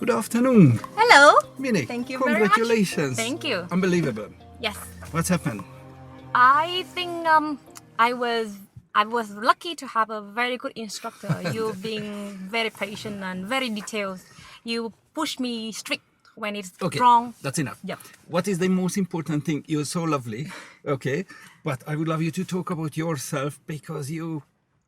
Good afternoon. Hello. Minnie, Thank you very much. congratulations. Thank you. Unbelievable. Yes. What's happened? I think I was lucky to have a very good instructor. You being very patient and very detailed. You push me strict when it's Okay, wrong. that's enough. Yep. What is the most important thing? You're so lovely, okay? But I would love you to talk about yourself because you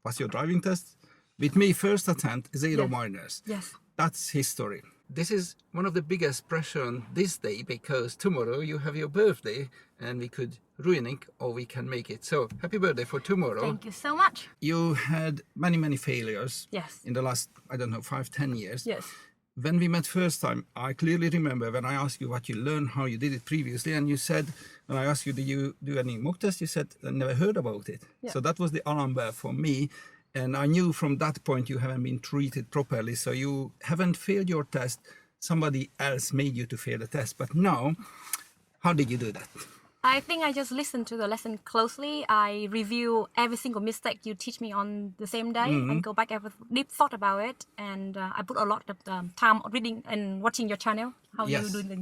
passed your driving test. With me, first attempt, 0 Yes. minors. Yes. That's history. This is one of the biggest pressure on this day because tomorrow you have your birthday and we could ruin it or we can make it. So happy birthday for tomorrow. Thank you so much. You had many failures Yes. in the last, I don't know, 5-10 years. Yes. When we met first time, I clearly remember when I asked you what you learned, how you did it previously, and you said, when I asked you, do you do any mock test? You said, I never heard about it. Yeah. So that was the alarm bell for me. And I knew from that point you haven't been treated properly. So you haven't failed your test. Somebody else made you to fail the test. But now, how did you do that? I think I just listened to the lesson closely. I review every single mistake you teach me on the same day and go back and deep thought about it. And I put a lot of time reading and watching your channel. How you do the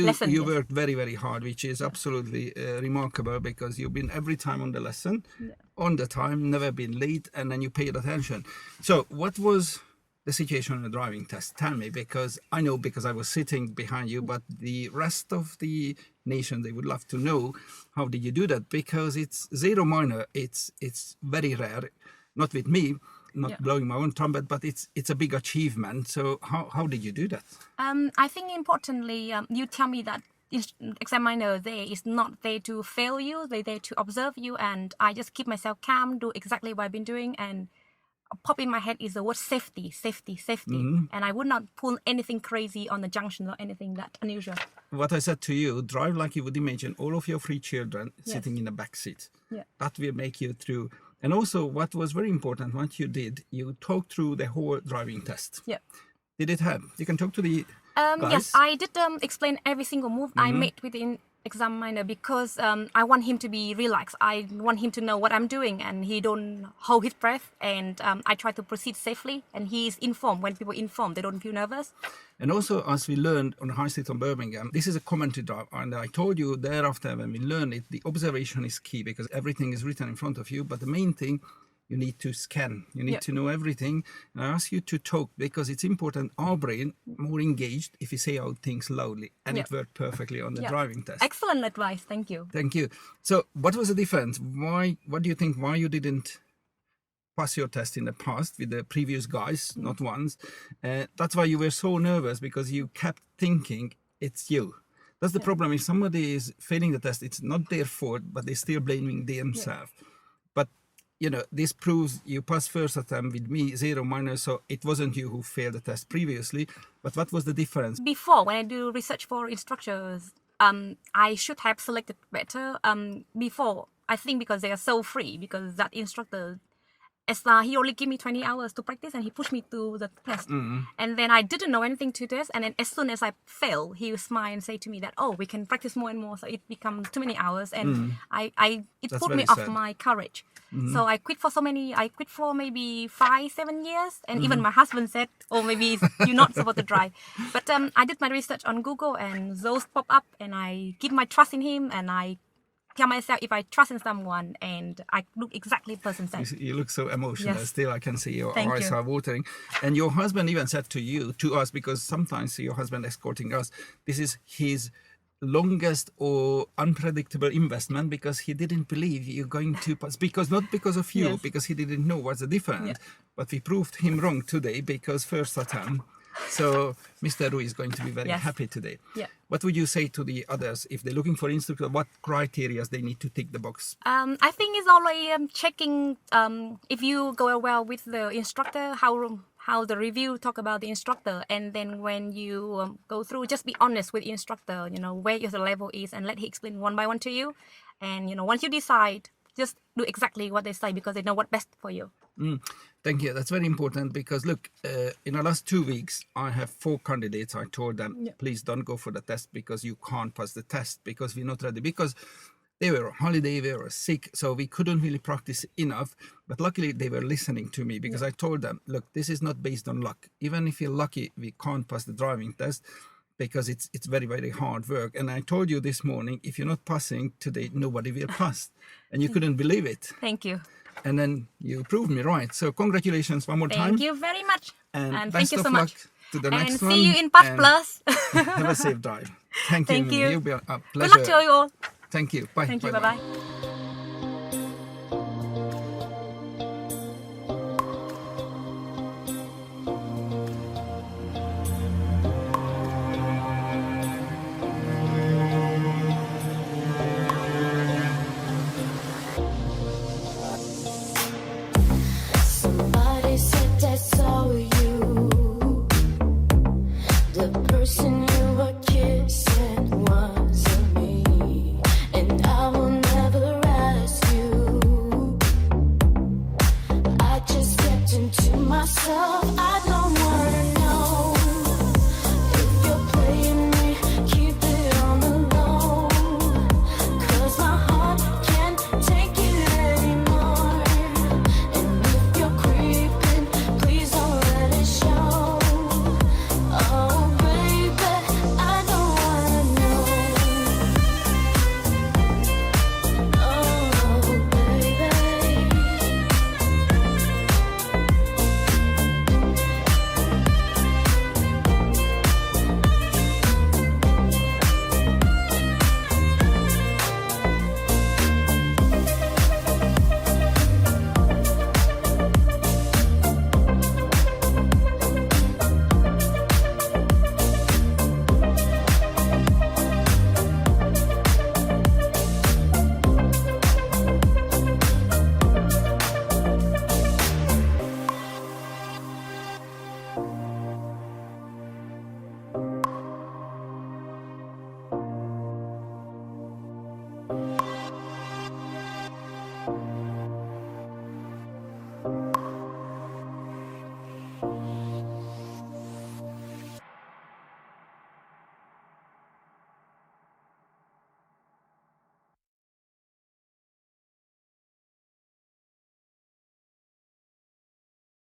lesson. You Yes. worked very hard, which is absolutely remarkable because you've been every time on the lesson, on the time, never been late, and then you paid attention. So what was the situation on the driving test? Tell me, because I know because I was sitting behind you, but the rest of the nation, they would love to know how did you do that, because it's 0 minor, it's very rare, not with me, not blowing my own trumpet, but it's a big achievement. So how did you do that? I think importantly, you tell me that examiner there is not there to fail you, they're there to observe you, and I just keep myself calm, do exactly what I've been doing, and pop in my head is the word safety. And I would not pull anything crazy on the junction or anything that unusual. What I said to you, drive like you would imagine all of your 3 children sitting in the back seat. Yeah. That will make you through. And also what was very important, what you did, you talked through the whole driving test. Yeah. Did it help? You can talk to the guys. Yes, I did explain every single move I made with the examiner because I want him to be relaxed. I want him to know what I'm doing and he don't hold his breath, and I try to proceed safely, and he's informed. When people inform, they don't feel nervous. And also, as we learned on the High Street on Birmingham, this is a commentary drive, and I told you thereafter when we learned it, the observation is key because everything is written in front of you, but the main thing, you need to scan, you need to know everything. And I ask you to talk because it's important, our brain more engaged if you say out things loudly, and it worked perfectly on the driving test. Excellent advice, thank you. Thank you. So what was the difference? What do you think, why you didn't pass your test in the past with the previous guys, not once? That's why you were so nervous, because you kept thinking it's you. That's the problem. If somebody is failing the test, it's not their fault, but they're still blaming themselves. But you know, this proves you passed first attempt with me, 0 minor, so it wasn't you who failed the test previously. But what was the difference? Before, when I do research for instructors, I should have selected better. Before, I think because they are so free, because that instructor, he only gave me 20 hours to practice and he pushed me to the test. And then I didn't know anything to this. And then as soon as I fail, he would smile and say to me that, oh, we can practice more and more. So it becomes too many hours. And it That's put me very off sad. my courage. So I quit for maybe 5-7 years. And even my husband said, oh, maybe you're not supposed to drive. But I did my research on Google and Zsolt popped up and I give my trust in him, and I tell myself if I trust in someone, and I look exactly the person said. You look so emotional. Yes. Still, I can see your Thank eyes you. are watering. And your husband even said to us, because sometimes your husband escorting us, this is his longest or unpredictable investment, because he didn't believe you're going to pass, because not because of you, because he didn't know what's the difference. But we proved him wrong today, because first attempt. So Mr. Rui is going to be very happy today. What would you say to the others if they're looking for instructor? What criteria they need to tick the box? I think it's already checking if you go well with the instructor, how the review talk about the instructor, and then when you go through, just be honest with the instructor, you know, where your level is, and let he explain one by one to you. And you know, once you decide, just do exactly what they say, because they know what's best for you. Thank you. That's very important, because look, in the last 2 weeks, I have 4 candidates. I told them, please don't go for the test because you can't pass the test, because we're not ready. Because They were on holiday, they were sick, so we couldn't really practice enough. But luckily, they were listening to me because I told them, look, this is not based on luck. Even if you're lucky, we can't pass the driving test because it's very, very hard work. And I told you this morning, if you're not passing today, nobody will pass. And you couldn't believe it. Thank you. And then you proved me right. So congratulations one more time. Thank you very much. And thank best you of so luck much. to the And next one. see you in Pass and Plus. Have a safe drive. Thank you. Thank you. You'll be a pleasure. Good luck to you all. Thank you. Bye. Thank you. Bye-bye. Bye-bye. Somebody said they saw you. The person you were kissing wasn't me, and I will never ask you. I just kept into myself. I know.